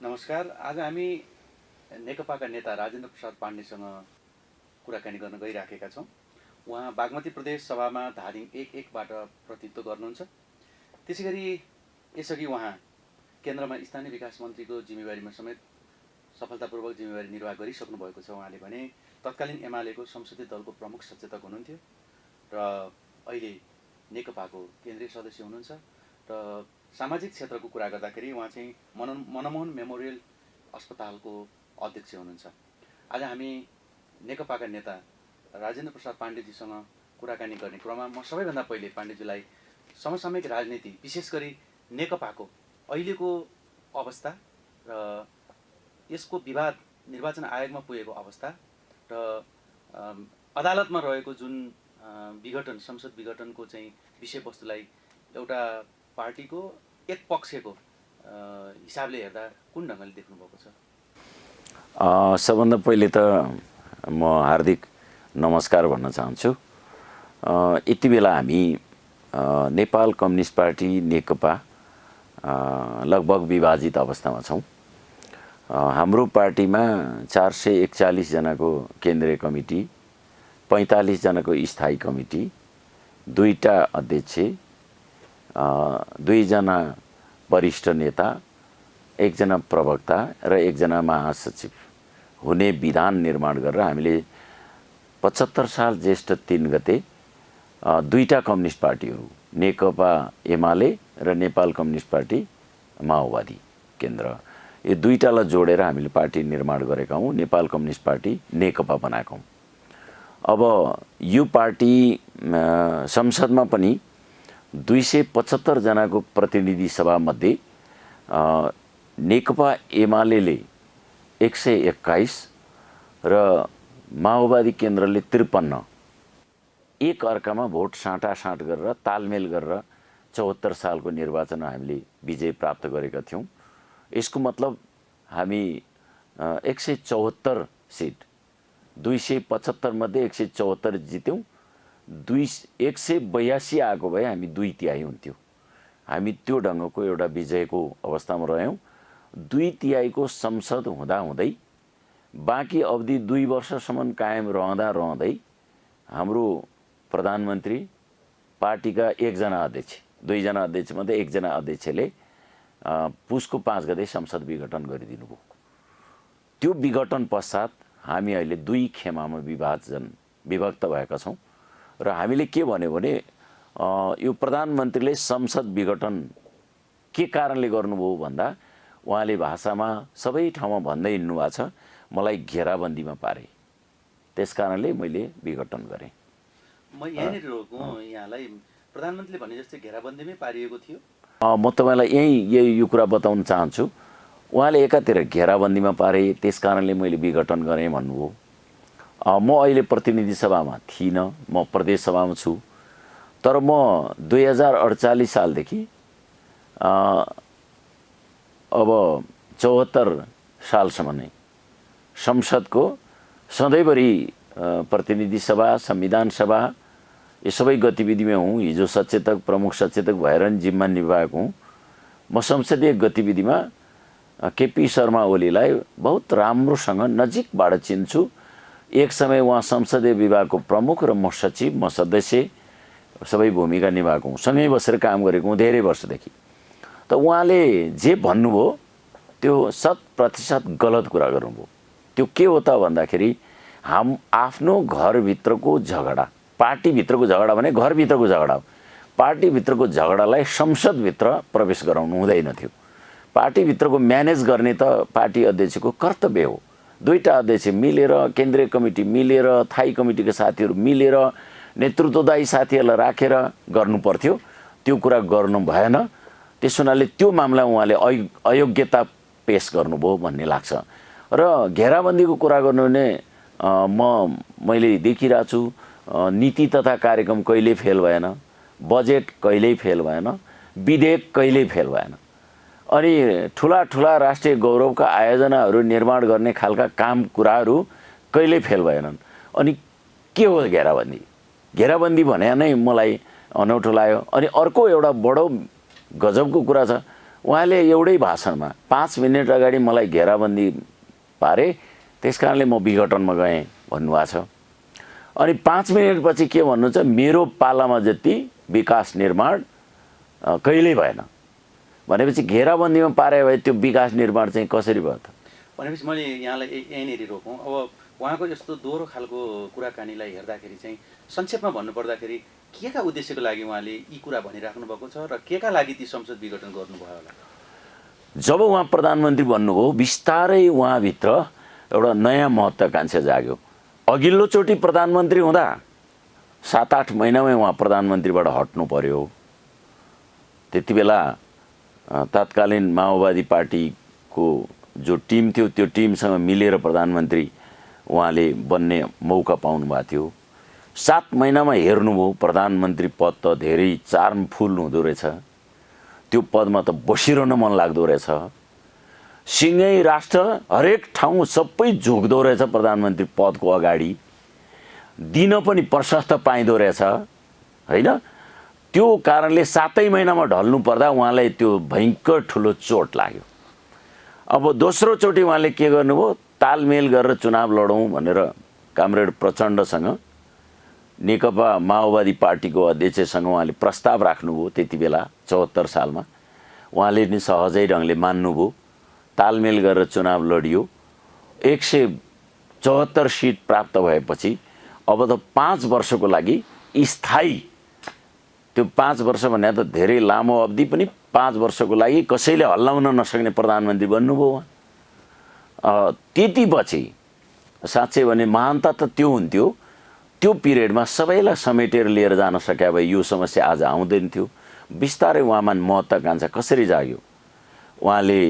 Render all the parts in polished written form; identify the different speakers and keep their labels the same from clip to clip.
Speaker 1: नमस्कार। आज हामी नेकपाका नेता राजेन्द्र प्रसाद पाण्डेसँग कुराकानी गर्न गइराखेका छौँ। उहाँ बागमती प्रदेश सभामा धादिङ 1-1बाट प्रतिनिधित्व गर्नुहुन्छ। त्यसै गरी यसअघि उहाँ केन्द्रमा स्थानीय विकास मन्त्रीको जिम्मेवारीमा समेत सफलतापूर्वक जिम्मेवारी निर्वाह गरिसक्नु भएको छ। उहाँले भने तत्कालीन एमालेको संसदीय दलको प्रमुख सचेतक हुनुहुन्थ्यो र अहिले नेकपाको केन्द्रीय सदस्य हुनुहुन्छ र सामाजिक क्षेत्रको कुरा गर्दाखेरि उहाँ चाहिँ मनमोहन मेमोरियल अस्पतालको अध्यक्ष हुनुहुन्छ। आज हामी नेकपाका नेता राजेन्द्र प्रसाद पाण्डेजीसँग कुराकानी गर्ने क्रममा म सबैभन्दा पहिले पाण्डेजीलाई समसामयिक राजनीति विशेष गरी नेकपाको अहिलेको अवस्था र यसको विवाद निर्वाचन आयोगमा पुगेको अवस्था र अदालतमा रहेको जुन विघटन संसद विघटनको चाहिँ विषयवस्तुलाई एउटा पार्टीको एक पक्षको हिसाबले हेर्दा कुन ढङ्गले देख्नु भएको छ?
Speaker 2: सबभन्दा पहिले त म हार्दिक नमस्कार भन्न चाहन्छु। यति बेला हामी नेपाल कम्युनिस्ट पार्टी नेकपा लगभग विभाजित अवस्थामा छौँ। हाम्रो पार्टीमा 441 जनाको केन्द्रीय कमिटी, 45 जनाको स्थायी कमिटी, 2टा अध्यक्ष, 2 जना वरिष्ठ नेता, 1 जना प्रवक्ता र 1 जना महासचिव हुने विधान निर्माण गरेर हामीले 75 साल ज्येष्ठ 3 गते 2टा कम्युनिस्ट पार्टीहरू नेकपा एमाले र नेपाल कम्युनिस्ट पार्टी माओवादी केन्द्र, यो 2टालाई जोडेर हामीले पार्टी निर्माण गरेका हौँ। नेपाल कम्युनिस्ट पार्टी नेकपा बनाएको हौँ। अब यो पार्टी संसदमा पनि 275 जनाको प्रतिनिधि सभा मध्ये नेकपा एमालेले 121 र माओवादी केन्द्रले 53 एक अर्कामा भोट साँटासाँट गरेर तालमेल गरेर 74 सालको निर्वाचनमा हामीले विजय प्राप्त गरेका थियौँ। यसको मतलब हामी 174 सिट, 275 मध्ये 174 जित्यौँ। 182 आएको भए हामी 2/3 हुन्थ्यो। हामी त्यो ढङ्गको एउटा विजयको अवस्थामा रह्यौँ। 2/3 संसद हुँदाहुँदै बाँकी अवधि 2 वर्षसम्म कायम रहँदै हाम्रो प्रधानमन्त्री, पार्टीका 1 जना अध्यक्ष, 2 जना अध्यक्ष मध्ये 1 जना अध्यक्षले पुसको 5 गते संसद विघटन गरिदिनु भयो। त्यो विघटन पश्चात हामी अहिले 2 खेमामा विभक्त भएका छौँ र हामीले के भन्यो भने यो प्रधानमन्त्रीले संसद विघटन के कारणले गर्नुभयो भन्दा उहाँले भाषामा सबै ठाउँमा भन्दै हिँड्नु भएको छ, मलाई घेराबन्दीमा पारे, त्यस कारणले मैले विघटन गरेँ।
Speaker 1: म यहाँनिर रोकौँ, यहाँलाई प्रधानमन्त्रीले भने जस्तै घेराबन्दीमै पारिएको थियो।
Speaker 2: म तपाईँलाई यो कुरा बताउन चाहन्छु। उहाँले एकातिर घेराबन्दीमा पारे, त्यस कारणले मैले विघटन गरेँ भन्नुभयो। म अहिले प्रतिनिधि सभामा थिइनँ, म प्रदेश सभामा छु। तर म 2048 सालदेखि अब 74 सालसम्म नै संसदको सधैँभरि प्रतिनिधि सभा, संविधान सभा, यो सबै गतिविधिमा हुँ। हिजो सचेतक, प्रमुख सचेतक भएर नि जिम्मा निभाएको हुँ। म संसदीय गतिविधिमा केपी शर्मा ओलीलाई बहुत राम्रोसँग नजिकबाट चिन्छु। एक समय उहाँ संसदीय विभागको प्रमुख र म सचिव, म सदस्य, सबै भूमिका निभाएको हुँ। सँगै बसेर काम गरेको हुँ धेरै वर्षदेखि। त उहाँले जे भन्नुभयो त्यो 100% गलत कुरा गर्नुभयो। त्यो के हो त भन्दाखेरि आफ्नो घरभित्रको झगडा, पार्टीभित्रको झगडा भने घरभित्रको झगडा हो। पार्टीभित्रको झगडालाई संसदभित्र प्रवेश गराउनु हुँदैन थियो। पार्टीभित्रको म्यानेज गर्ने त पार्टी अध्यक्षको कर्तव्य हो। 2टा अध्यक्ष मिलेर, केन्द्रीय कमिटी मिलेर, थाई कमिटीका साथीहरू मिलेर, नेतृत्वदायी साथीहरूलाई राखेर गर्नु पर्थ्यो। त्यो कुरा गर्नु भएन। त्यस हुनाले त्यो मामला उहाँले अयोग्यता पेश गर्नुभयो भन्ने लाग्छ। र घेराबन्दीको कुरा गर्नु भने मैले देखिरहेको छु, नीति तथा कार्यक्रम कहिल्यै फेल भएन, बजेट कहिल्यै फेल भएन, विधेयक कहिल्यै फेल भएन। अनि ठुला ठुला राष्ट्रिय गौरवका आयोजनाहरू निर्माण गर्ने खालका काम कुराहरू कहिल्यै फेल भएनन्। अनि के हो घेराबन्दी? घेराबन्दी भने नै मलाई अनौठो लाग्यो। अनि अर्को एउटा बडो गजबको कुरा छ, उहाँले एउटै भाषणमा 5 मिनट अगाडि मलाई घेराबन्दी पारे, त्यस कारणले म विघटनमा गएँ भन्नुभएको छ। अनि 5 मिनटपछि के भन्नुहुन्छ, मेरो पालामा जति विकास निर्माण कहिल्यै भएन भनेपछि घेराबन्दीमा पारे भए त्यो विकास निर्माण चाहिँ कसरी भयो त?
Speaker 1: भनेपछि मैले यहाँलाई यहीँनिर रोकौँ। अब उहाँको यस्तो दोहोरो खालको कुराकानीलाई हेर्दाखेरि चाहिँ संक्षेपमा भन्नुपर्दाखेरि केका उद्देश्यको लागि उहाँले यी कुरा भनिराख्नु भएको छ र केका लागि ती संसद विघटन गर्नुभयो होला?
Speaker 2: जब उहाँ प्रधानमन्त्री बन्नुभयो बिस्तारै उहाँभित्र एउटा नयाँ महत्त्वाकांक्षा जाग्यो। अघिल्लोचोटि प्रधानमन्त्री हुँदा 7-8 महिनामै उहाँ प्रधानमन्त्रीबाट हट्नु पर्यो। त्यति बेला तत्कालीन माओवादी पार्टीको जो टिम थियो त्यो टिमसँग मिलेर प्रधानमन्त्री उहाँले बन्ने मौका पाउनुभएको थियो। 7 महिनामा हेर्नुभयो प्रधानमन्त्री पद त धेरै चार्मफुल हुँदो रहेछ, त्यो पदमा त बसिरहन मन लाग्दो रहेछ, सिँगै राष्ट्र हरेक ठाउँ सबै झुक्दो रहेछ प्रधानमन्त्री पदको अगाडि, दिन पनि प्रशस्त पाइँदो रहेछ होइन। त्यो कारणले 7 महिनामा ढल्नु पर्दा उहाँलाई त्यो भयङ्कर ठुलो चोट लाग्यो। अब दोस्रोचोटि उहाँले के गर्नुभयो, तालमेल गरेर चुनाव लडौँ भनेर कामरेड प्रचण्डसँग नेकपा माओवादी पार्टीको अध्यक्षसँग उहाँले प्रस्ताव राख्नुभयो। त्यति बेला 74 सालमा उहाँले नि सहजै ढङ्गले मान्नुभयो, तालमेल गरेर चुनाव लडियो। 174 सिट प्राप्त भएपछि अब त 5 वर्षको लागि स्थायी, त्यो 5 वर्ष भने त धेरै लामो अवधि पनि, 5 वर्षको लागि कसैले हल्लाउन नसक्ने प्रधानमन्त्री बन्नुभयो उहाँ। त्यतिपछि साँच्चै भने महानता त त्यो हुन्थ्यो, त्यो पिरियडमा सबैलाई समेटेर लिएर जान सके भए यो समस्या आज आउँदैन थियो। बिस्तारै उहाँमा महत्त्वाकांक्षा कसरी जाग्यो, उहाँले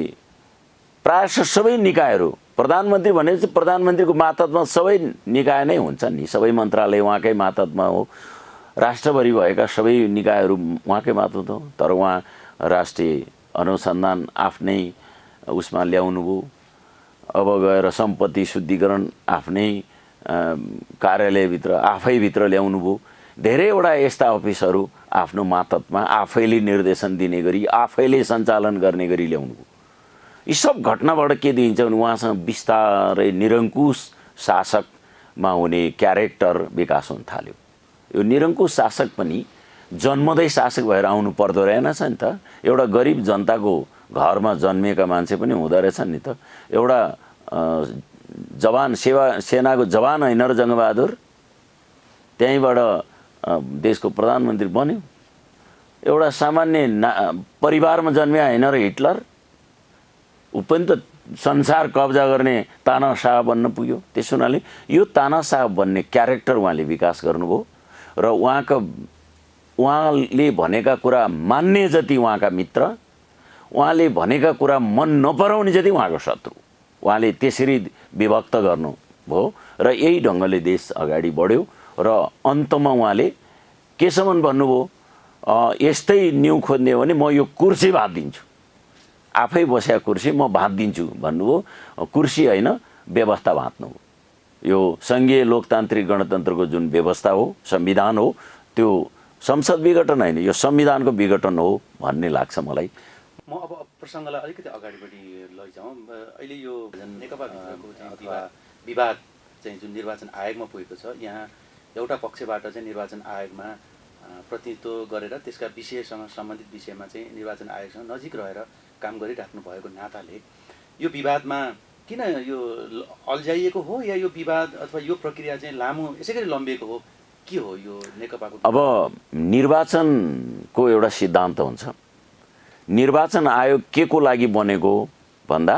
Speaker 2: प्रायः सबै निकायहरू, प्रधानमन्त्री भनेपछि प्रधानमन्त्रीको मातहतमा सबै निकाय नै हुन्छ नि, सबै मन्त्रालय उहाँकै मातहतमा हो, राष्ट्रभरि भएका सबै निकायहरू उहाँकै मातहत हो। तर उहाँ राष्ट्रिय अनुसन्धान आफ्नै उसमा ल्याउनुभयो, अब गएर सम्पत्ति शुद्धिकरण आफ्नै कार्यालयभित्र आफैभित्र ल्याउनुभयो, धेरैवटा यस्ता अफिसहरू आफ्नो मातहतमा आफैले निर्देशन दिने गरी आफैले सञ्चालन गर्ने गरी ल्याउनुभयो। यी सब घटनाबाट के देखिन्छ भने उहाँसँग बिस्तारै निरङ्कुश शासकमा हुने क्यारेक्टर विकास हुन थाल्यो। यो निरङ्कुश शासक पनि जन्मदै शासक भएर आउनु पर्दो रहेनछ नि त, एउटा गरिब जनताको घरमा जन्मिएका मान्छे पनि हुँदो रहेछन् नि त। एउटा जवान सेनाको जवान होइन र जङ्गबहादुर, त्यहीँबाट देशको प्रधानमन्त्री बन्यो। एउटा सामान्य परिवारमा जन्मिया होइन र हिटलर, ऊ पनि त संसार कब्जा गर्ने तानाशाह बन्न पुग्यो। त्यसो हुनाले यो तानाशाह बन्ने क्यारेक्टर उहाँले विकास गर्नुभयो र उहाँले भनेका कुरा मान्ने जति उहाँका मित्र, उहाँले भनेका कुरा मन नपराउने जति उहाँको शत्रु, उहाँले त्यसरी विभक्त गर्नुभयो र यही ढङ्गले देश अगाडि बढ्यो। र अन्तमा उहाँले केसम्म भन्नुभयो, यस्तै न्यु खोज्ने हो भने म यो कुर्सी भाँचिदिन्छु, आफै बसेका कुर्सी म भाँचिदिन्छु भन्नुभयो। कुर्सी होइन, व्यवस्था भाँच्नुभयो। यो सङ्घीय लोकतान्त्रिक गणतन्त्रको जुन व्यवस्था हो, संविधान हो, त्यो संसद विघटन होइन, यो संविधानको विघटन हो भन्ने लाग्छ मलाई।
Speaker 1: म अब प्रसङ्गलाई अलिकति अगाडिपट्टि लैजाउँ। अहिले यो नेकपा विवाद चाहिँ जुन निर्वाचन आयोगमा पुगेको छ, यहाँ एउटा पक्षबाट चाहिँ निर्वाचन आयोगमा प्रतिनिधित्व गरेर त्यसका विषयसँग सम्बन्धित विषयमा चाहिँ निर्वाचन आयोगसँग नजिक रहेर काम गरिराख्नु भएको नाताले यो विवादमा किन यो अल्झाइएको हो, या यो विवाद अथवा यो प्रक्रिया चाहिँ लामो यसै गरी लम्बिएको हो, के हो यो नेकपाको?
Speaker 2: अब निर्वाचनको एउटा सिद्धान्त हुन्छ, निर्वाचन आयोग के को लागि बनेको भन्दा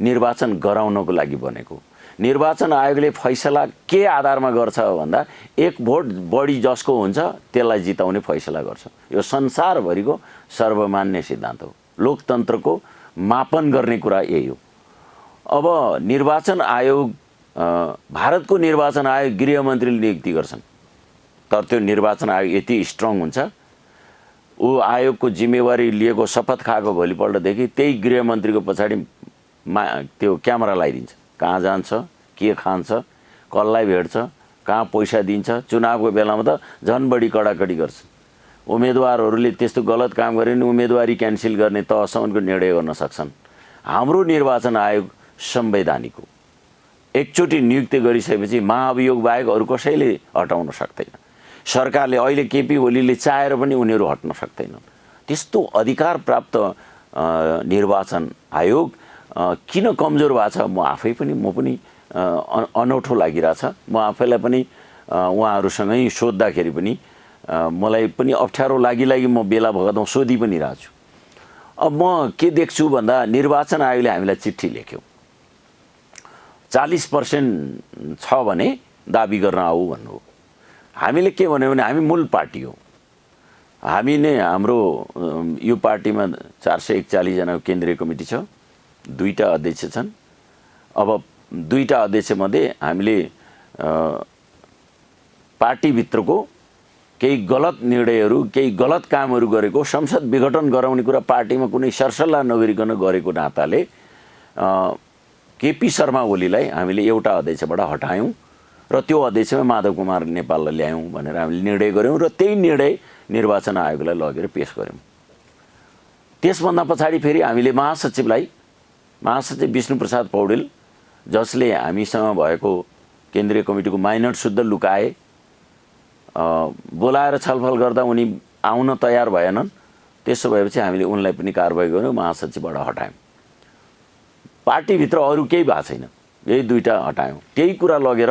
Speaker 2: निर्वाचन गराउनको लागि बनेको। निर्वाचन आयोगले फैसला के आधारमा गर्छ भन्दा 1 भोट बढी जसको हुन्छ त्यसलाई जिताउने फैसला गर्छ। यो संसारभरिको सर्वमान्य सिद्धान्त हो, लोकतन्त्रको मापन गर्ने कुरा यही हो। अब निर्वाचन आयोग, भारतको निर्वाचन आयोग गृहमन्त्रीले नियुक्ति गर्छन्, तर त्यो निर्वाचन आयोग यति स्ट्रङ हुन्छ, ऊ आयोगको जिम्मेवारी लिएको शपथ खाएको भोलिपल्टदेखि त्यही गृहमन्त्रीको पछाडि त्यो क्यामेरा लगाइदिन्छ, कहाँ जान्छ, के खान्छ, कसलाई भेट्छ, कहाँ पैसा दिन्छ। चुनावको बेलामा त झन् बढी कडाकडी गर्छ। उम्मेदवारहरूले त्यस्तो गलत काम गरे भने उम्मेदवारी क्यान्सल गर्ने तहसम्मको निर्णय गर्न सक्छन्। हाम्रो निर्वाचन आयोग संवैधानिक हो। एकचोटि नियुक्ति गरिसकेपछि महाअभियोग बाहेक अरू कसैले हटाउन सक्दैन। सरकारले अहिले केपी ओलीले चाहेर पनि उनीहरू हट्न सक्दैनन्। त्यस्तो अधिकार प्राप्त निर्वाचन आयोग किन कमजोर भएको छ म पनि अनौठो लागिरहेछ। म आफैलाई पनि उहाँहरूसँगै सोद्धाखेरि पनि मलाई पनि अप्ठ्यारो लागि म बेला भगतमा सोधि पनि रहेको छु। अब म के देख्छु भन्दा निर्वाचन आयोगले हामीलाई चिठी लेख्यो 40% छ भने दाबी गर्न आऊ भन्नु। हामीले के भन्यो भने हामी मूल पार्टी हो। हामी नै हाम्रो यो पार्टीमा 441 जनाको केन्द्रीय कमिटी छ, 2टा अध्यक्ष छन्। अब 2टा अध्यक्षमध्ये हामीले पार्टीभित्रको केही गलत निर्णयहरू केही गलत कामहरू गरेको संसद विघटन गराउने कुरा पार्टीमा कुनै सरसल्लाह नगरिकन गरेको नाताले केपी शर्मा ओलीलाई हामीले एउटा अध्यक्षबाट हटायौँ र त्यो अध्यक्षमा माधव कुमार नेपाललाई ल्यायौँ भनेर हामीले निर्णय गऱ्यौँ र त्यही निर्णय निर्वाचन आयोगलाई लगेर पेश गऱ्यौँ। त्यसभन्दा पछाडि फेरि हामीले महासचिव विष्णुप्रसाद पौडेल जसले हामीसँग भएको केन्द्रीय कमिटीको माइनट शुद्ध लुकाए, बोलाएर छलफल गर्दा उनी आउन तयार भएनन्। त्यसो भएपछि हामीले उनलाई पनि कारबाही गऱ्यौँ, महासचिवबाट हटायौँ। पार्टीभित्र अरू केही भएको छैन, यही 2टा हटायौँ। त्यही कुरा लगेर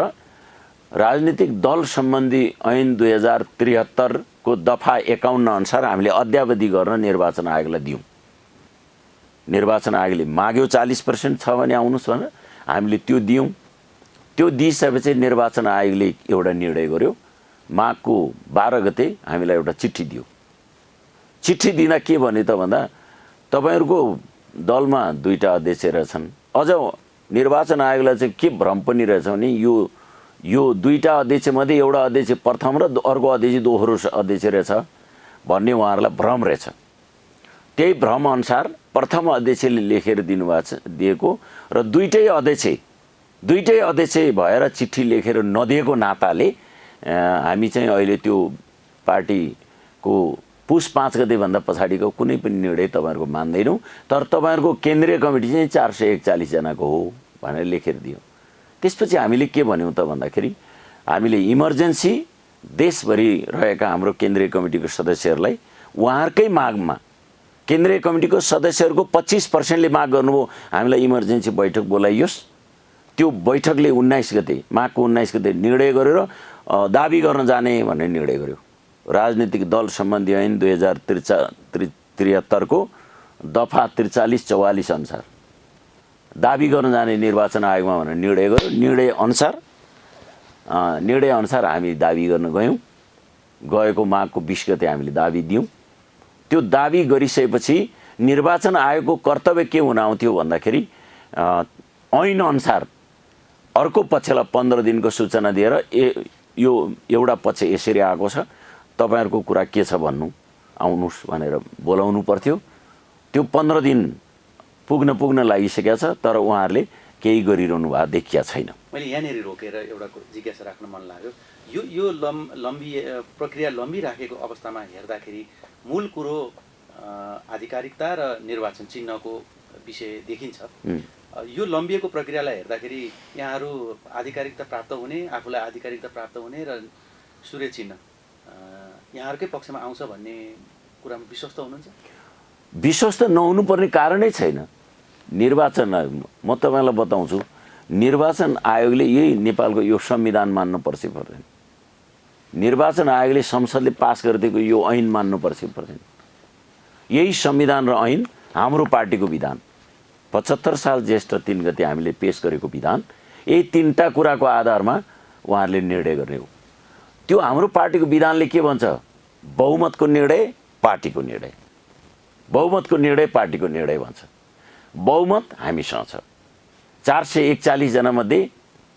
Speaker 2: राजनीतिक दल सम्बन्धी ऐन 2073 को दफा 51 अनुसार हामीले अद्यावधि गर्न निर्वाचन आयोगलाई दियौँ। निर्वाचन आयोगले माग्यो 40% छ भने आउनुहोस् भनेर, हामीले त्यो दियौँ। त्यो दिइसकेपछि निर्वाचन आयोगले एउटा निर्णय गर्यो। माघको 12 गते हामीलाई एउटा चिठी दियो। चिठी दिँदा के भन्यो त भन्दा तपाईहरूको दलमा 2टा अध्यक्ष रहेछन्। अझ निर्वाचन आयोगलाई चाहिँ के भ्रम पनि रहेछ भने यो 2टा अध्यक्षमध्ये एउटा अध्यक्ष प्रथम र अर्को अध्यक्ष दोहोरो अध्यक्ष रहेछ भन्ने उहाँहरूलाई भ्रम रहेछ। त्यही भ्रम अनुसार प्रथम अध्यक्षले लेखेर दिएको र 2टै अध्यक्ष भएर चिठी लेखेर नदिएको नाताले हामी चाहिँ अहिले त्यो पार्टीको पुस 5 गतेभन्दा पछाडिको कुनै पनि निर्णय तपाईँहरूको मान्दैनौँ, तर तपाईँहरूको केन्द्रीय कमिटी चाहिँ 441 जनाको हो भनेर लेखेर दियो। त्यसपछि हामीले के भन्यौँ त भन्दाखेरि हामीले इमर्जेन्सी देशभरि रहेका हाम्रो केन्द्रीय कमिटीको सदस्यहरूलाई उहाँहरूकै मागमा केन्द्रीय कमिटीको सदस्यहरूको 25%ले माग गर्नुभयो हामीलाई इमर्जेन्सी बैठक बोलाइयोस्। त्यो बैठकले 19 गते माघको 19 गते निर्णय गरेर दाबी गर्न जाने भन्ने निर्णय गर्यो। राजनीतिक दल सम्बन्धी ऐन 2073 को दफा 43-44 अनुसार दाबी गर्न जाने निर्वाचन आयोगमा भनेर निर्णय गर्यो। निर्णय अनुसार हामी दाबी गर्न गएको माघको 20 गते हामीले दाबी दियौँ। त्यो दाबी गरिसकेपछि निर्वाचन आयोगको कर्तव्य के हुन आउँथ्यो भन्दाखेरि ऐन अनुसार अर्को पक्षलाई 15 दिनको सूचना दिएर यो एउटा पक्ष यसरी आएको छ, तपाईहरुको कुरा के छ भन्नु आउनुस् भनेर बोलाउनु पर्थ्यो। त्यो 15 दिन पुग्न लागिसकेको छ, तर उहाँहरूले केही गरिरहनु भएको देखिया छैन।
Speaker 1: मैले यहाँनेरि रोकेर एउटा जिज्ञासा राख्न मन लाग्यो। यो लम्बी प्रक्रिया लम्बी राखेको अवस्थामा हेर्दाखेरि मूल कुरो आधिकारिकता र निर्वाचन चिन्हको विषय देखिन्छ। यो लम्बिएको प्रक्रियालाई हेर्दाखेरि यहाँहरू आधिकारिकता प्राप्त हुने, आफूलाई आधिकारिकता प्राप्त हुने र सूर्य चिन्ह यहाँहरूकै पक्षमा आउँछ भन्ने कुरामा विश्वस्त हुनुहुन्छ?
Speaker 2: विश्वस्त नहुनुपर्ने कारणै छैन। निर्वाचन आयोग, म तपाईलाई बताउँछु, निर्वाचन आयोगले यही नेपालको यो संविधान मान्नु पर्छ पर्दैन। निर्वाचन आयोगले संसदले पास गरिदिएको यो ऐन मान्नु पर्छ पर्दैन। यही संविधान र ऐन हाम्रो पार्टीको विधान 75 साल ज्येष्ठ 3 गते हामीले पेश गरेको विधान, यही 3टा कुराको आधारमा उहाँहरूले निर्णय गर्ने हो। त्यो हाम्रो पार्टीको विधानले के भन्छ? बहुमतको निर्णय पार्टीको निर्णय, बहुमतको निर्णय पार्टीको निर्णय भन्छ। बहुमत हामीसँग छ। 441 जना मध्ये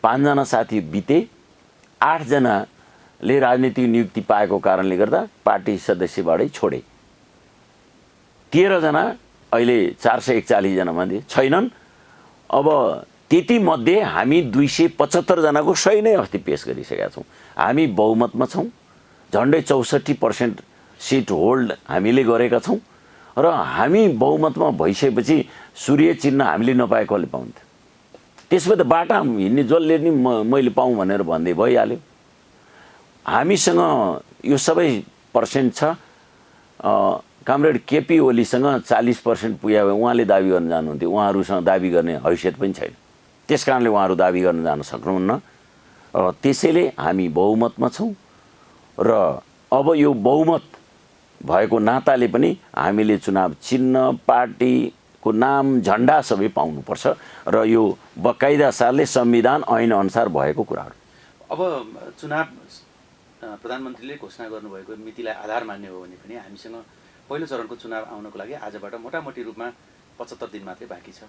Speaker 2: 5 जना साथी बिते, 8 जनाले राजनीतिक नियुक्ति पाएको कारणले गर्दा पार्टी सदस्यबाटै छोडे। 13 जना अहिले 441 जना मध्ये छैनन्। अब त्यति मध्ये हामी 275 जनाको सही नै अस्ति पेश गरिसकेका छौँ। हामी बहुमतमा छौँ। झन्डै 64% सिट होल्ड हामीले गरेका छौँ र हामी बहुमतमा भइसकेपछि सूर्य चिन्ह हामीले नपाए कसले पाउँथ्यो? त्यसमा त बाटा हिँड्ने जसले नि मैले पाऊँ भनेर भन्दै भइहाल्यो। हामीसँग यो सबै पर्सेन्ट छ। कामरेड केपी ओलीसँग 40% पुग्यो भए उहाँले दाबी गर्न जानुहुन्थ्यो। उहाँहरूसँग दाबी गर्ने हैसियत पनि छैन, त्यस कारणले उहाँहरू दाबी गर्न जान सक्नुहुन्न। त्यसैले हामी बहुमतमा छौँ र अब यो बहुमत भएको नाताले पनि हामीले चुनाव चिन्ह, पार्टीको नाम, झन्डा सबै पाउनुपर्छ र यो बकाइदा सालले संविधान ऐन अनुसार भएको कुराहरू।
Speaker 1: अब चुनाव प्रधानमन्त्रीले घोषणा गर्नुभएको मितिलाई आधार मान्ने हो भने पनि हामीसँग पहिलो चरणको चुनाव आउनको लागि आजबाट मोटामोटी रूपमा 75 दिन मात्रै बाँकी छ।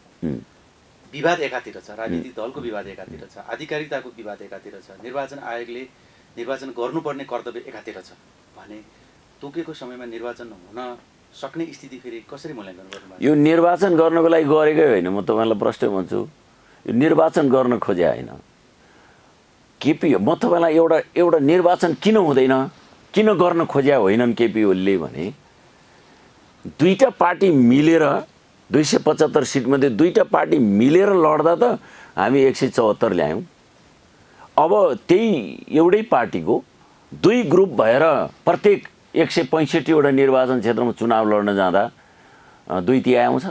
Speaker 1: विवाद एकातिर छ, राजनीतिक दलको विवाद एकातिर छ, आधिकारिकताको विवाद एकातिर छ, निर्वाचन आयोगले निर्वाचन गर्नुपर्ने कर्तव्य एकातिर छ भने तोकेको समयमा निर्वाचन हुन सक्ने स्थिति फेरि कसरी मूल्याङ्कन गर्नुभयो?
Speaker 2: यो निर्वाचन गर्नको लागि गरेकै होइन। म तपाईँलाई प्रश्न भन्छु, यो निर्वाचन गर्न खोजे होइन। केपी म तपाईँलाई एउटा निर्वाचन किन हुँदैन, किन गर्न खोज्या होइनन् केपी ओलीले भने दुईटा पार्टी मिलेर 275 सिटमध्ये दुईटा पार्टी मिलेर लड्दा त हामी 174 ल्यायौँ। अब त्यही एउटै पार्टीको दुई ग्रुप भएर प्रत्येक 165 वटा निर्वाचन क्षेत्रमा चुनाव लड्न जाँदा 2 तिहाई आउँछ।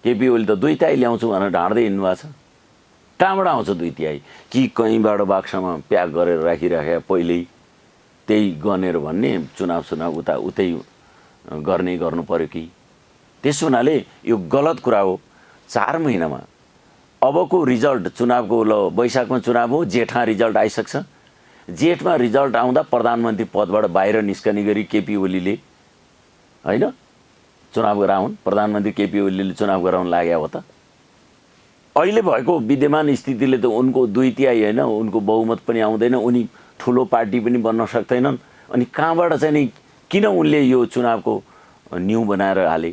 Speaker 2: केपी ओली त 2 तिहाई ल्याउँछु भनेर ढाँड्दै हिँड्नु भएको छ। कहाँबाट आउँछ 2 तिहाई? कि कहीँबाट बाक्सामा प्याक गरेर राखिराखे पहिल्यै त्यही गनेर भन्ने चुनाव उतै गर्नु पर्यो कि? त्यसो हुनाले यो गलत कुरा हो। 4 महिनामा अबको रिजल्ट चुनावको वैशाखमा चुनाव हो, जेठमा रिजल्ट आइसक्छ। जेठमा रिजल्ट आउँदा प्रधानमन्त्री पदबाट बाहिर निस्कने गरी केपी ओलीले होइन चुनाव गराउन्, प्रधानमन्त्री केपी ओलीले चुनाव गराउन लाग्यो हो त। अहिले भएको विद्यमान स्थितिले त उनको 2 तिहाई होइन, उनको बहुमत पनि आउँदैन, उनी ठुलो पार्टी पनि बन्न सक्दैनन्। अनि कहाँबाट चाहिँ नि किन उनले यो चुनावको न्यू बनाएर हाले?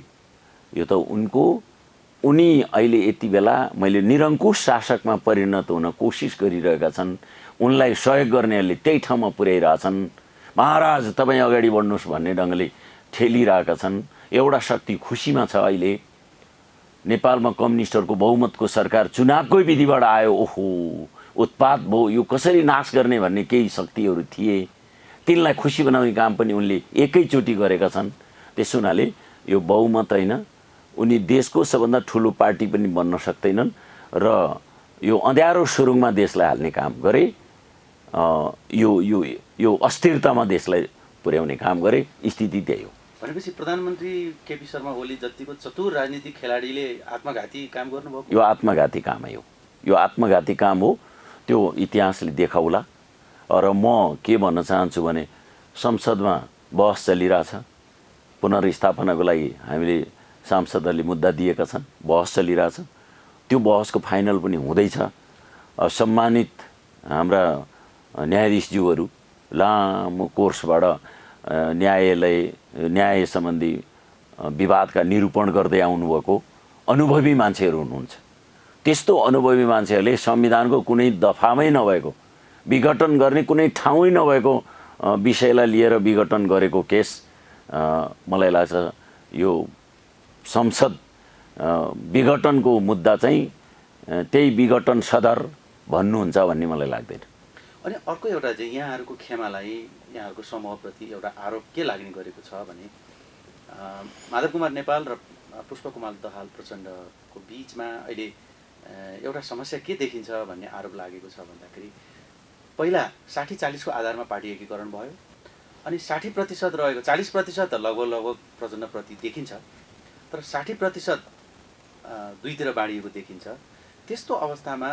Speaker 2: यो त उनी अहिले यति बेला मैले निरङ्कुश शासकमा परिणत हुन कोसिस गरिरहेका छन्। उनलाई सहयोग गर्नेहरूले त्यही ठाउँमा पुर्याइरहेछन्। महाराज तपाईँ अगाडि बढ्नुहोस् भन्ने ढङ्गले ठेलिरहेका छन्। एउटा शक्ति खुसीमा छ। अहिले नेपालमा कम्युनिस्टहरूको बहुमतको सरकार चुनावकै विधिबाट आयो। ओहो उत्पात भयो, यो कसरी नाश गर्ने भन्ने केही शक्तिहरू थिए, तिनलाई खुसी बनाउने काम पनि उनले एकैचोटि गरेका छन्। त्यसो हुनाले यो बहुमत होइन, उनी देशको सबभन्दा ठुलो पार्टी पनि बन्न सक्दैनन् र यो अँध्यारो सुरुङमा देशलाई हाल्ने काम गरे। यो अस्थिरतामा देशलाई पुर्याउने काम गरे। स्थिति त्यही हो।
Speaker 1: भनेपछि प्रधानमन्त्री केपी शर्मा ओली जतिको चतुर राजनीतिक खेलाडीले आत्मघाती काम गर्नुभयो?
Speaker 2: यो आत्मघाती काम हो। यो आत्मघाती काम हो। त्यो इतिहासले देखाउला। र म के भन्न चाहन्छु भने संसदमा बहस चलिरहेछ। पुनर्स्थापनाको लागि हामीले सांसदहरूले मुद्दा दिएका छन्, बहस चलिरहेछ। त्यो बहसको फाइनल पनि हुँदैछ। सम्मानित हाम्रा न्यायाधीशज्यूहरू लामो कोर्सबाट न्याय सम्बन्धी विवादका निरूपण गर्दै आउनुभएको अनुभवी मान्छेहरू हुनुहुन्छ। त्यस्तो अनुभवी मान्छेहरूले संविधानको कुनै दफामै नभएको, विघटन गर्ने कुनै ठाउँै नभएको विषयलाई लिएर विघटन गरेको केस मलाई लाग्छ यो संसद विघटनको मुद्दा चाहिँ त्यही विघटन सदर भन्नुहुन्छ भन्ने मलाई लाग्दैन।
Speaker 1: अनि अर्को एउटा चाहिँ यहाँहरूको खेमालाई, यहाँहरूको समूहप्रति एउटा आरोप के लाग्ने गरेको छ भने माधव कुमार नेपाल र पुष्पकुमार दाहाल प्रचण्डको बिचमा अहिले एउटा समस्या के देखिन्छ भन्ने आरोप लागेको छ भन्दाखेरि पहिला 60-40 को आधारमा पार्टी एकीकरण भयो। अनि 60% रहेको 40% लगभग प्रचण्डप्रति देखिन्छ, तर 60% दुईतिर बाँडिएको देखिन्छ। त्यस्तो अवस्थामा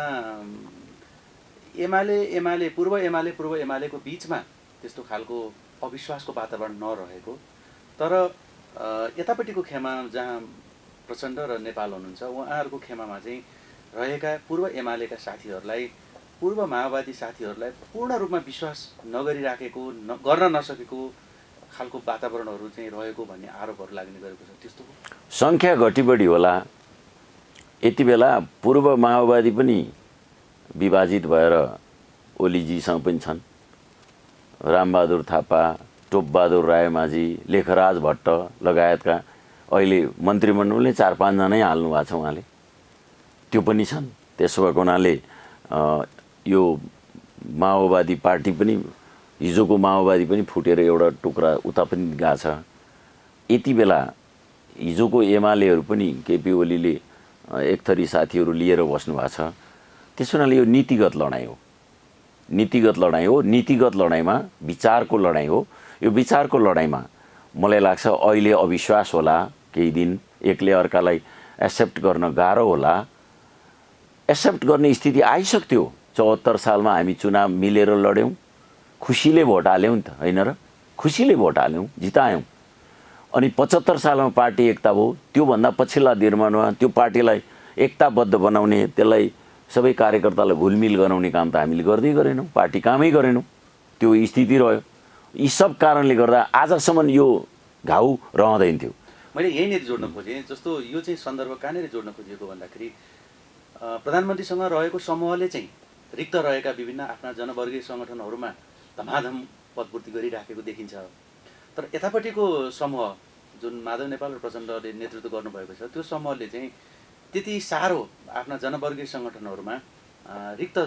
Speaker 1: पूर्व एमालेको बिचमा त्यस्तो खालको अविश्वासको वातावरण नरहेको, तर यतापट्टिको खेमा जहाँ प्रचण्ड र नेपाल हुनुहुन्छ उहाँहरूको खेमामा चाहिँ रहेका पूर्व एमालेका साथीहरूलाई, पूर्व माओवादी साथीहरूलाई पूर्ण रूपमा विश्वास नगरिराखेको, गर्न नसकेको खालको वातावरणहरू चाहिँ रहेको भन्ने आरोपहरू लाग्ने गरेको छ। त्यस्तो
Speaker 2: सङ्ख्या घटी बढी होला। यति बेला पूर्व माओवादी पनि विभाजित भएर ओलीजीसँग पनि छन्। रामबहादुर थापा, टोपबहादुर रायमाझी, लेखराज भट्ट लगायतका अहिले मन्त्रीमण्डलले 4-5 जनै हाल्नु भएको छ उहाँले, त्यो पनि छन्। त्यसो भएको हुनाले यो माओवादी पार्टी पनि, हिजोको माओवादी पनि फुटेर एउटा टुक्रा उता पनि गएको छ। यति बेला हिजोको एमालेहरू पनि केपी ओलीले एक थरी साथीहरू लिएर बस्नु भएको छ। त्यसो हुनाले यो नीतिगत लडाइँ हो, नीतिगत लडाइँ हो। नीतिगत लडाइँमा विचारको लडाइँ हो। यो विचारको लडाइँमा मलाई लाग्छ अहिले अविश्वास होला, केही दिन एकले अर्कालाई एक्सेप्ट गर्न गाह्रो होला। एक्सेप्ट गर्ने स्थिति आइसक्थ्यो। 74 सालमा हामी चुनाव मिलेर लड्यौँ, खुसीले भोट हाल्यौँ नि त, होइन र? खुसीले भोट हाल्यौँ, जितायौँ। अनि 75 सालमा पार्टी एकता भयो। त्योभन्दा पछिल्ला दिनमा त्यो पार्टीलाई एकताबद्ध बनाउने, त्यसलाई सबै कार्यकर्तालाई घुलमिल गराउने काम त हामीले गर्दै गरेनौँ, पार्टी कामै गरेनौँ। त्यो स्थिति रह्यो। यी सब कारणले गर्दा आजसम्म यो घाउ रहँदैन थियो।
Speaker 1: मैले यहीँनिर जोड्न खोजेँ, जस्तो यो चाहिँ सन्दर्भ कहाँनिर जोड्न खोजिएको भन्दाखेरि प्रधानमन्त्रीसँग रहेको समूहले चाहिँ रिक्त रहेका विभिन्न आफ्ना जनवर्गीय सङ्गठनहरूमा धमाधम पदपूर्ति गरिराखेको देखिन्छ। तर यतापट्टिको समूह जुन माधव नेपाल र प्रचण्डले नेतृत्व गर्नुभएको छ, त्यो समूहले चाहिँ त्यति साह्रो आफ्ना जनवर्गीय सङ्गठनहरूमा रिक्त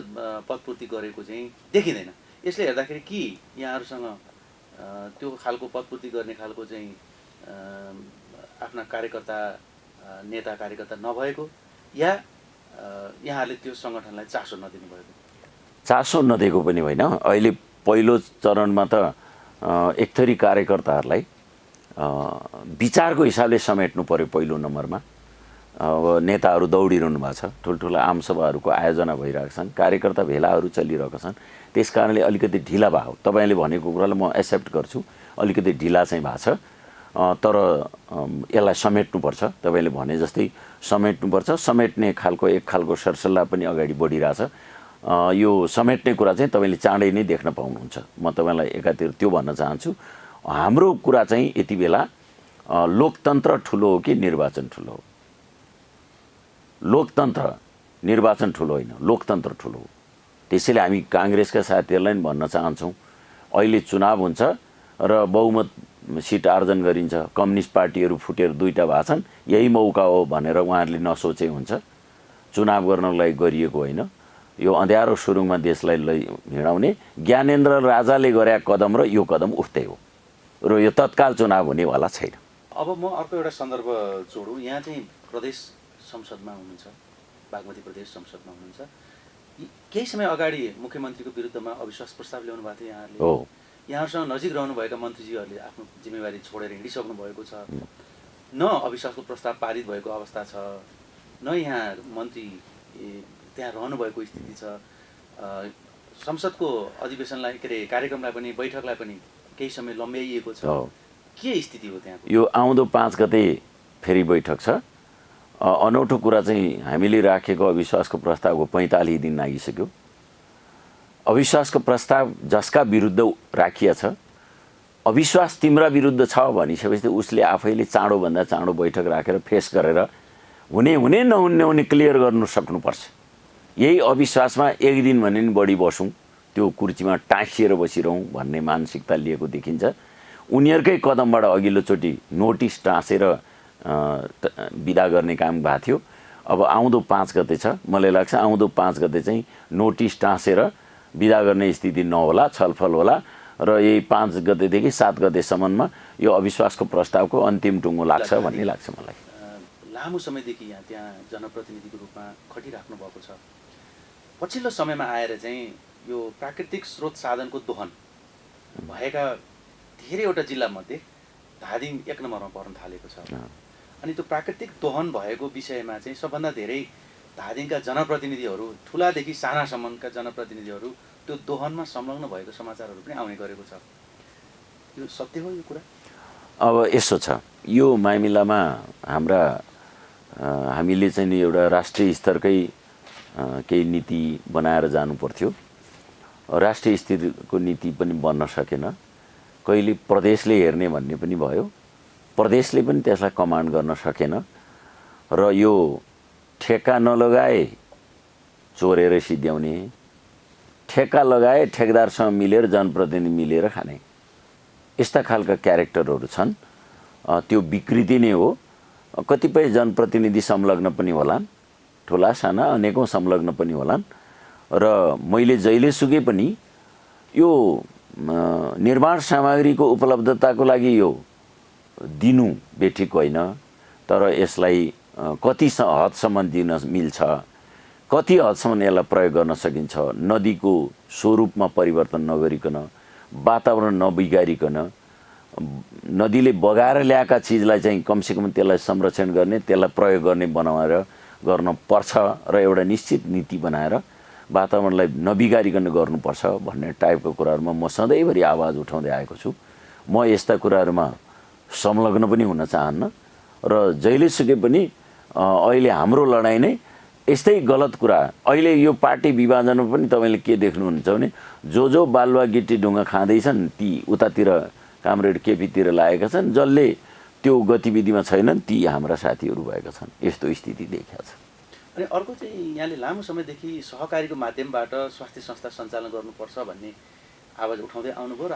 Speaker 1: पदपूर्ति गरेको चाहिँ देखिँदैन। यसले हेर्दाखेरि कि यहाँहरूसँग त्यो खालको पदपूर्ति गर्ने खालको चाहिँ आफ्ना कार्यकर्ता, नेता कार्यकर्ता नभएको, या यहाँहरूले त्यो सङ्गठनलाई चासो नदिनु भएको?
Speaker 2: चासो नदिएको पनि होइन। अहिले पहिलो चरणमा त एक थरी कार्यकर्ताहरूलाई विचारको हिसाबले समेट्नु पर्यो पहिलो नम्बरमा। अब नेताहरू दौडिरहनु भएको छ, ठुल्ठुला आमसभाहरूको आयोजना भइरहेका छन्, कार्यकर्ता भेलाहरू चलिरहेका छन्। त्यस कारणले अलिकति ढिला भयो। तपाईँले भनेको कुरालाई म एक्सेप्ट गर्छु, अलिकति ढिला चाहिँ भएको छ। तर यसलाई समेट्नुपर्छ, तपाईँले भने जस्तै समेट्नुपर्छ। समेट्ने खालको एक खालको सरसल्लाह पनि अगाडि बढिरहेछ। यो समेट्ने कुरा चाहिँ तपाईँले चाँडै नै देख्न पाउनुहुन्छ। म तपाईँलाई एकातिर त्यो भन्न चाहन्छु। हाम्रो कुरा चाहिँ यति बेला लोकतन्त्र ठुलो हो कि निर्वाचन ठुलो हो? लोकतन्त्र, निर्वाचन ठुलो होइन, लोकतन्त्र ठुलो हो। त्यसैले हामी काङ्ग्रेसका साथीहरूलाई पनि भन्न चाहन्छौँ, अहिले चुनाव हुन्छ र बहुमत सिट आर्जन गरिन्छ, कम्युनिस्ट पार्टीहरू फुटेर दुईटा भएको छन्, यही मौका हो भनेर उहाँहरूले नसोचे हुन्छ। चुनाव गर्नलाई गरिएको होइन, यो अँध्यारो सुरुङमा देशलाई हिँडाउने ज्ञानेन्द्र राजाले गरेका कदम र यो कदम उठ्दै हो र यो तत्काल चुनाव हुनेवाला छैन।
Speaker 1: अब म अर्को एउटा सन्दर्भ जोडौँ। यहाँ चाहिँ प्रदेश संसदमा हुनुहुन्छ, बागमती प्रदेश संसदमा हुनुहुन्छ। केही समय अगाडि मुख्यमन्त्रीको विरुद्धमा अविश्वास प्रस्ताव ल्याउनु भएको थियो यहाँहरूले।
Speaker 2: हो,
Speaker 1: यहाँहरूसँग नजिक रहनुभएका मन्त्रीजीहरूले आफ्नो जिम्मेवारी छोडेर हिँडिसक्नु भएको छ। न अविश्वासको प्रस्ताव पारित भएको अवस्था छ, न यहाँ मन्त्री त्यहाँ रहनुभएको स्थिति छ। संसदको अधिवेशनलाई के अरे कार्यक्रमलाई पनि, बैठकलाई पनि केही समय लम्ब्याइएको छ। के स्थिति हो त्यहाँ?
Speaker 2: यो आउँदो 5 गते फेरि बैठक छ। अनौठो कुरा चाहिँ हामीले राखेको अविश्वासको प्रस्तावको 45 दिन नागिसक्यो। अविश्वासको प्रस्ताव जसका विरुद्ध राखिया छ, अविश्वास तिम्रा विरुद्ध छ भनिसकेपछि उसले आफैले चाँडोभन्दा चाँडो बैठक राखेर फेस गरेर हुने हुने नहुने क्लियर गर्नु सक्नुपर्छ। यही अविश्वासमा एक दिन भने नि बढी बसौँ, त्यो कुर्सीमा टाँसिएर बसिरहँ भन्ने मानसिकता लिएको देखिन्छ। उनीहरूकै कदमबाट अघिल्लोचोटि नोटिस टाँसेर बिदा गर्ने काम भएको थियो। अब आउँदो 5 गते छ, मलाई लाग्छ आउँदो 5 गते चाहिँ नोटिस टाँसेर बिदा गर्ने स्थिति नहोला, छलफल होला र यही 5 गतेदेखि 7 गतेसम्ममा यो अविश्वासको प्रस्तावको अन्तिम टुङ्गो लाग्छ भन्ने लाग्छ मलाई।
Speaker 1: लामो समयदेखि यहाँ त्यहाँ जनप्रतिनिधिको रूपमा खटिराख्नु भएको छ। पछिल्लो समयमा आएर चाहिँ यो प्राकृतिक स्रोत साधनको दोहन भएका धेरैवटा जिल्लामध्ये धादिङ 1 नम्बरमा पर्न थालेको छ। अनि त्यो प्राकृतिक दोहन भएको विषयमा चाहिँ सबभन्दा धेरै धादिङका जनप्रतिनिधिहरू, ठुलादेखि सानासम्मका जनप्रतिनिधिहरू त्यो दोहनमा संलग्न भएको समाचारहरू पनि आउने गरेको छ। यो सत्य हो यो कुरा?
Speaker 2: अब यसो छ, यो मामिलामा हामीले चाहिँ नि एउटा राष्ट्रिय स्तरकै केही नीति बनाएर जानु पर्थ्यो। राष्ट्रिय स्तरको नीति पनि बन्न सकेन। कहिले प्रदेशले हेर्ने भन्ने पनि भयो, प्रदेशले पनि त्यसलाई कमान्ड गर्न सकेन र यो ठेक्का नलगाए चोरेर सिद्ध्याउने, ठेक्का लगाए ठेकदारसँग मिलेर जनप्रतिनिधि मिलेर खाने, यस्ता खालका क्यारेक्टरहरू छन्। त्यो विकृति नै हो। कतिपय जनप्रतिनिधि संलग्न पनि होलान्, ठुला साना अनेकौँ संलग्न पनि होलान्। र मैले जहिलेसुकै पनि यो निर्माण सामग्रीको उपलब्धताको लागि यो दिनु बेठिक होइन, तर यसलाई कति हदसम्म दिन मिल्छ, कति हदसम्म यसलाई प्रयोग गर्न सकिन्छ, नदीको स्वरूपमा परिवर्तन नगरिकन, वातावरण नबिगारिकन, नदीले बगाएर ल्याएका चिजलाई चाहिँ कमसेकम त्यसलाई संरक्षण गर्ने, त्यसलाई प्रयोग गर्ने बनाएर गर्न पर्छ र एउटा निश्चित नीति बनाएर वातावरणलाई नबिगारिकन गर्नुपर्छ भन्ने टाइपको कुराहरूमा म सधैँभरि आवाज उठाउँदै आएको छु। म यस्ता कुराहरूमा संलग्न पनि हुन चाहन्न र जहिलेसुकै पनि अहिले हाम्रो लडाइँ नै यस्तै गलत कुरा। अहिले यो पार्टी विभाजनमा पनि तपाईँले के देख्नुहुन्छ भने जो बालुवा गिट्टी ढुङ्गा खाँदैछन् ती उतातिर कामरेड केपीतिर लागेका छन्, जसले त्यो गतिविधिमा छैनन् ती हाम्रा साथीहरू भएका छन्। यस्तो स्थिति देखिएको छ।
Speaker 1: अनि अर्को चाहिँ यहाँले लामो समयदेखि सहकारीको माध्यमबाट स्वास्थ्य संस्था सञ्चालन गर्नुपर्छ भन्ने आवाज उठाउँदै आउनुभयो र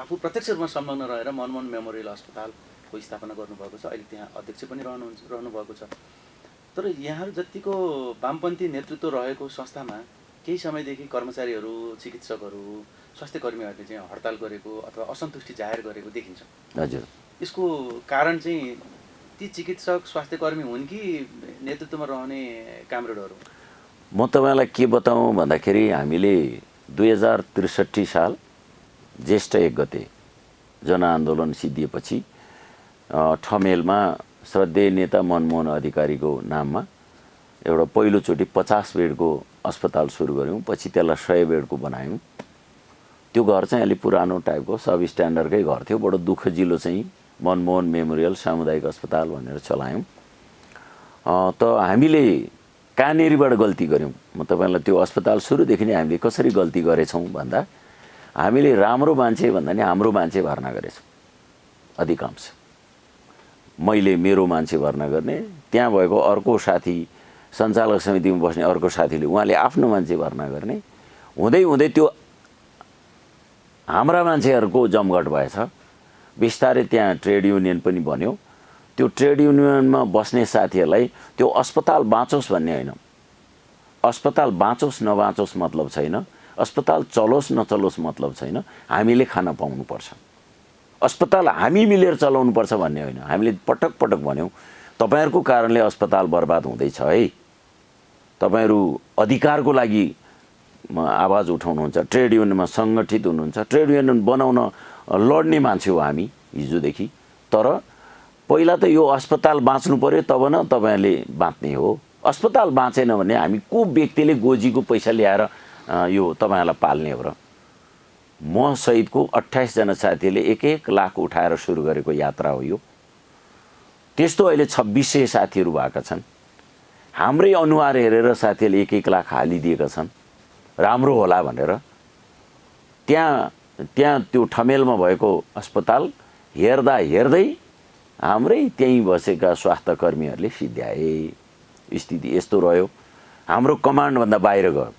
Speaker 1: आफू प्रत्यक्ष रूपमा संलग्न रहेर मनमोहन मेमोरियल अस्पतालको स्थापना गर्नुभएको छ। अहिले त्यहाँ अध्यक्ष पनि रहनुभएको छ। तर यहाँहरू जतिको वामपन्थी नेतृत्व रहेको संस्थामा केही समयदेखि कर्मचारीहरू, चिकित्सकहरू, स्वास्थ्य कर्मीहरूले चाहिँ हडताल गरेको अथवा असन्तुष्टि जाहेर गरेको देखिन्छ।
Speaker 2: हजुर,
Speaker 1: यसको कारण चाहिँ ती चिकित्सक स्वास्थ्यकर्मी हुन् कि नेतृत्वमा रहने कामरेडहरू?
Speaker 2: म तपाईँलाई के बताउँ भन्दाखेरि हामीले 2063 साल ज्येष्ठ 1 गते जनआन्दोलन सिद्धिएपछि ठमेलमा श्रद्धेय नेता मनमोहन अधिकारीको नाममा एउटा पहिलोचोटि 50 बेडको अस्पताल सुरु गऱ्यौँ। पछि त्यसलाई 100 बेडको बनायौँ। त्यो घर चाहिँ अलि पुरानो टाइपको सब स्ट्यान्डर्डकै घर थियो। बडो दुःखजिलो चाहिँ मनमोहन मेमोरियल सामुदायिक अस्पताल भनेर चलायौँ। त हामीले कहाँनिरबाट गल्ती गऱ्यौँ? म तपाईँलाई त्यो अस्पताल सुरुदेखि नै हामीले कसरी गल्ती गरेछौँ भन्दा हामीले राम्रो मान्छे भन्दा नि हाम्रो मान्छे भर्ना गरेछौँ। अधिकांश मैले मेरो मान्छे भर्ना गर्ने, त्यहाँ भएको अर्को साथी सञ्चालक समितिमा बस्ने अर्को साथीले उहाँले आफ्नो मान्छे भर्ना गर्ने, हुँदै हुँदै त्यो हाम्रा मान्छेहरूको जमघट भएछ। बिस्तारै त्यहाँ ट्रेड युनियन पनि बन्यो। त्यो ट्रेड युनियनमा बस्ने साथीहरूलाई त्यो अस्पताल बाँचोस् भन्ने होइन, अस्पताल बाँचोस् नबाँचोस् मतलब छैन, अस्पताल चलोस् नचलोस् मतलब छैन, हामीले खान पाउनुपर्छ, अस्पताल हामी मिलेर चलाउनुपर्छ भन्ने होइन। हामीले पटक पटक भन्यौँ तपाईँहरूको कारणले अस्पताल बर्बाद हुँदैछ है, तपाईँहरू अधिकारको लागि आवाज उठाउनुहुन्छ, ट्रेड युनियनमा सङ्गठित हुनुहुन्छ, ट्रेड युनियन बनाउन लड्ने मान्छे हो हामी हिजोदेखि। तर पहिला त यो अस्पताल बाँच्नु पर्यो, तब न तपाईँहरूले बाँच्ने हो। अस्पताल बाँचेन भने हामी को व्यक्तिले गोजीको पैसा ल्याएर यो तपाईँहरूलाई पाल्ने हो र? म सहितको 28 जना साथीले 1-1 लाख उठाएर सुरु गरेको यात्रा हो यो। त्यस्तो अहिले 2600 साथीहरू भएका छन्। हाम्रै अनुहार हेरेर साथीहरूले 1-1 लाख हालिदिएका छन्, राम्रो होला भनेर। त्यहाँ त्यो ठमेलमा भएको अस्पताल हेर्दा हेर्दै हाम्रै त्यहीँ बसेका स्वास्थ्य कर्मीहरूले सिद्ध्याए। स्थिति यस्तो रह्यो। हाम्रो कमान्डभन्दा बाहिर गयो।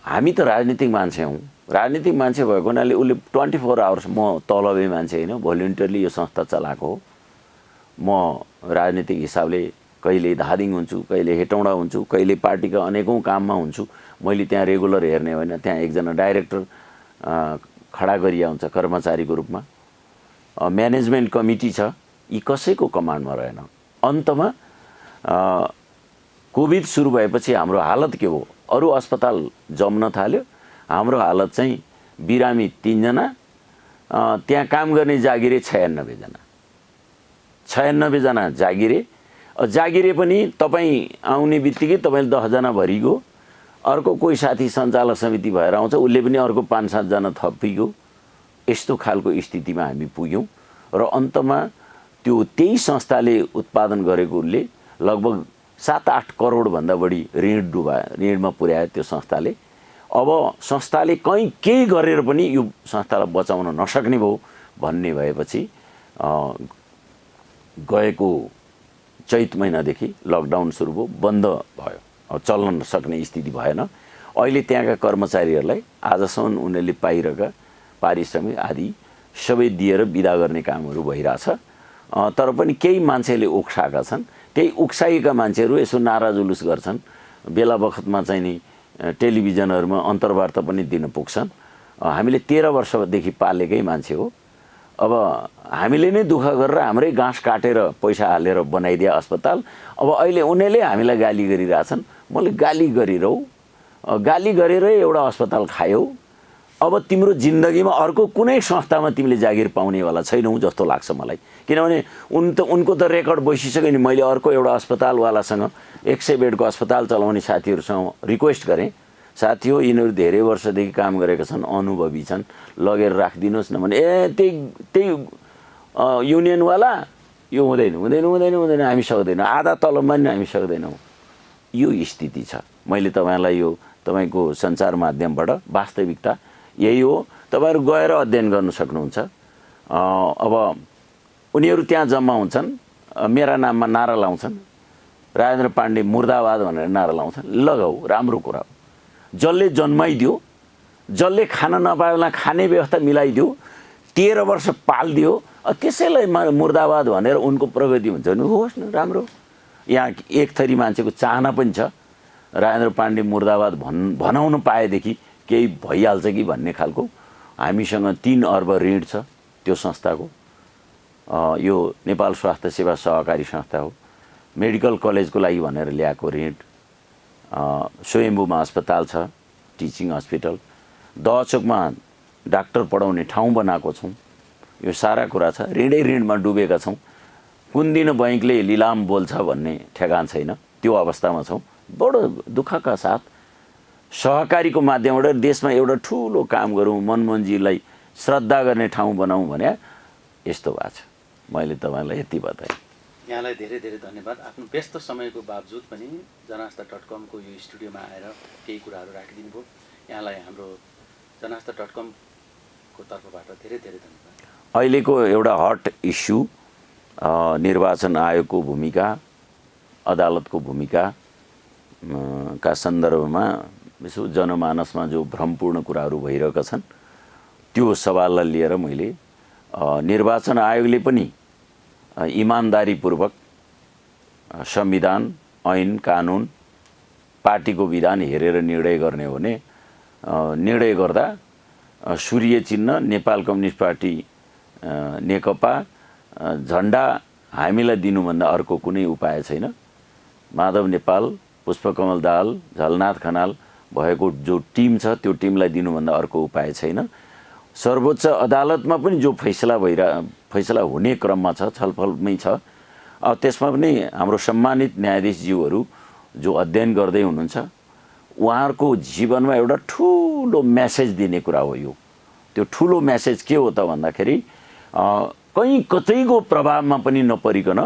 Speaker 2: हामी त राजनीतिक मान्छे हौँ, राजनीतिक मान्छे भएको हुनाले उसले 24 आवर्स, म तलबे मान्छे होइन, भोलिन्टियरली यो संस्था चलाएको हो। म राजनीतिक हिसाबले कहिले धादिङ हुन्छु, कहिले हेटौँडा हुन्छु, कहिले पार्टीका अनेकौँ काममा हुन्छु। मैले त्यहाँ रेगुलर हेर्ने होइन, त्यहाँ एकजना डाइरेक्टर खडा गरिया हुन्छ कर्मचारीको रूपमा। म्यानेजमेन्ट कमिटी छ, यी कसैको कमान्डमा रहेन। अन्तमा कोभिड सुरु भएपछि हाम्रो हालत के हो? अरू अस्पताल जम्न थाल्यो, हाम्रो हालत चाहिँ बिरामी 3 जना, त्यहाँ काम गर्ने जागिरे 96 जना। 96 जना जागिरे पनि तपाईँ आउने बित्तिकै तपाईँले 10 जना भरिगयो, अर्को कोही साथी सञ्चालक समिति भएर आउँछ, उसले पनि अर्को 5-7 जना थपिगयो। यस्तो खालको स्थितिमा हामी पुग्यौँ र अन्तमा त्यही संस्थाले उत्पादन गरेकोले लगभग 7-8 करोडभन्दा बढी ऋणमा पुर्यायो त्यो संस्थाले। अब संस्थाले केही गरेर पनि यो संस्थालाई बचाउन नसक्ने भयो भन्ने भएपछि गएको चैत महिनादेखि लकडाउन सुरु भयो, बन्द भयो, चल्न नसक्ने स्थिति भएन। अहिले त्यहाँका कर्मचारीहरूलाई आजसम्म उनीहरूले पाइरहेका पारिश्रमिक आदि सबै दिएर बिदा गर्ने कामहरू भइरहेछ। तर पनि केही मान्छेले उक्साएका छन्। त्यही उक्साएका मान्छेहरू यसो नारा जुलुस गर्छन्, बेला बखतमा चाहिँ नि टेलिभिजनहरूमा अन्तर्वार्ता पनि दिन पुग्छन्। हामीले 13 वर्षदेखि पालेकै मान्छे हो। अब हामीले नै दुःख गरेर हाम्रै घाँस काटेर पैसा हालेर बनाइदिए अस्पताल, अब अहिले उनीहरूले हामीलाई गाली गरिरहेछन्। मैले गाली गरिरहौ, गाली गरेरै एउटा अस्पताल खायौ। अब तिम्रो जिन्दगीमा अर्को कुनै संस्थामा तिमीले जागिर पाउनेवाला छैनौ जस्तो लाग्छ मलाई। किनभने उनको त रेकर्ड बसिसक्यो नि। मैले अर्को एउटा अस्पतालवालासँग 100 बेडको अस्पताल चलाउने साथीहरूसँग रिक्वेस्ट गरेँ, साथी हो यिनीहरू धेरै वर्षदेखि काम गरेका छन्, अनुभवी छन्, लगेर राखिदिनुहोस् न भने। त्यही युनियनवाला यो हुँदैन हामी सक्दैनौँ, आधा तलबमा नि हामी सक्दैनौँ। यो स्थिति छ। मैले तपाईँलाई यो तपाईँको सञ्चार माध्यमबाट वास्तविकता यही हो। तपाईँहरू गएर अध्ययन गर्न सक्नुहुन्छ। अब उनीहरू त्यहाँ जम्मा हुन्छन्, मेरा नाममा नारा लाउँछन्, राजेन्द्र पाण्डे मुर्दाबाद भनेर नारा लाउँछन्। लगाऊ, राम्रो कुरा हो। जसले जन्माइदियो, जसले खान नपाएला खाने व्यवस्था मिलाइदियो, 13 वर्ष पालिदियो, त्यसैलाई मुर्दाबाद भनेर उनको प्रगति हुन्छ भने होस् न, राम्रो। यहाँ एक थरी मान्छेको चाहना पनि छ, राजेन्द्र पाण्डे मुर्दाबाद भनाउन पाएदेखि केही भइहाल्छ कि भन्ने खालको। हामीसँग 3 अर्ब ऋण छ त्यो संस्थाको। यो नेपाल स्वास्थ्य सेवा सहकारी संस्था हो। मेडिकल कलेजको लागि भनेर ल्याएको ऋण, स्वयम्भूमा अस्पताल छ, टिचिङ हस्पिटल, दहचोकमा डाक्टर पढाउने ठाउँ बनाएको छौँ। यो सारा कुरा छ। ऋणै ऋणमा डुबेका छौँ। कुन दिन बैंकले लिलाम बोल्छ भन्ने ठेगान छैन, त्यो अवस्थामा छौँ। बडो दुःखका साथ सहकारीको माध्यमबाट देशमा एउटा ठुलो काम गरौँ, मनमोहनजीलाई श्रद्धा गर्ने ठाउँ बनाऊँ भने यस्तो भएको छ। मैले तपाईँलाई यति बताएँ।
Speaker 1: यहाँलाई धेरै धेरै धन्यवाद। आफ्नो व्यस्त समयको बावजुद पनि जनआस्था.com को यो स्टुडियोमा आएर केही कुराहरू राखिदिनु भयो। यहाँलाई हाम्रो जनआस्था.com को तर्फबाट धेरै धेरै धन्यवाद।
Speaker 2: अहिलेको एउटा हट इस्यु निर्वाचन आयोगको भूमिका, अदालतको भूमिका का सन्दर्भमा यसो जनमानसमा जो भ्रमपूर्ण कुराहरू भइरहेका छन्, त्यो सवाललाई लिएर मैले निर्वाचन आयोगले पनि इमानदारीपूर्वक संविधान, ऐन, कानुन, पार्टीको विधान हेरेर निर्णय गर्ने हो भने निर्णय गर्दा सूर्य चिन्ह, नेपाल कम्युनिस्ट पार्टी नेकपा झन्डा हामीलाई दिनुभन्दा अर्को कुनै उपाय छैन। माधव नेपाल, पुष्पकमल दाहाल, झलनाथ खनाल भएको जो टिम छ त्यो टिमलाई दिनुभन्दा अर्को उपाय छैन। सर्वोच्च अदालतमा पनि जो फैसला हुने क्रममा छ, छलफलमै छ। त्यसमा पनि हाम्रो सम्मानित न्यायाधीशज्यूहरू जो अध्ययन गर्दै हुनुहुन्छ, उहाँहरूको जीवनमा एउटा ठुलो मेसेज दिने कुरा हो यो। त्यो ठुलो मेसेज के हो त भन्दाखेरि कहीँ कतैको प्रभावमा पनि नपरिकन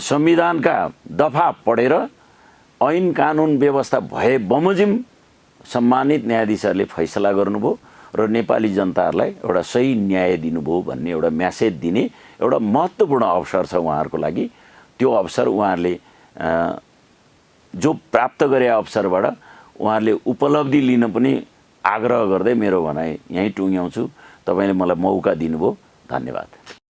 Speaker 2: संविधानका दफा पढेर ऐन कानुन व्यवस्था भए बमोजिम सम्मानित न्यायाधीशहरूले फैसला गर्नुभयो र नेपाली जनताहरूलाई एउटा सही न्याय दिनुभयो भन्ने एउटा मेसेज दिने एउटा महत्त्वपूर्ण अवसर छ उहाँहरूको लागि। त्यो अवसर उहाँहरूले जो प्राप्त गरे अवसरबाट उहाँहरूले उपलब्धि लिन पनि आग्रह गर्दै मेरो भनाइ यहीँ टुङ्ग्याउँछु। तपाईँले मलाई मौका दिनुभयो, धन्यवाद।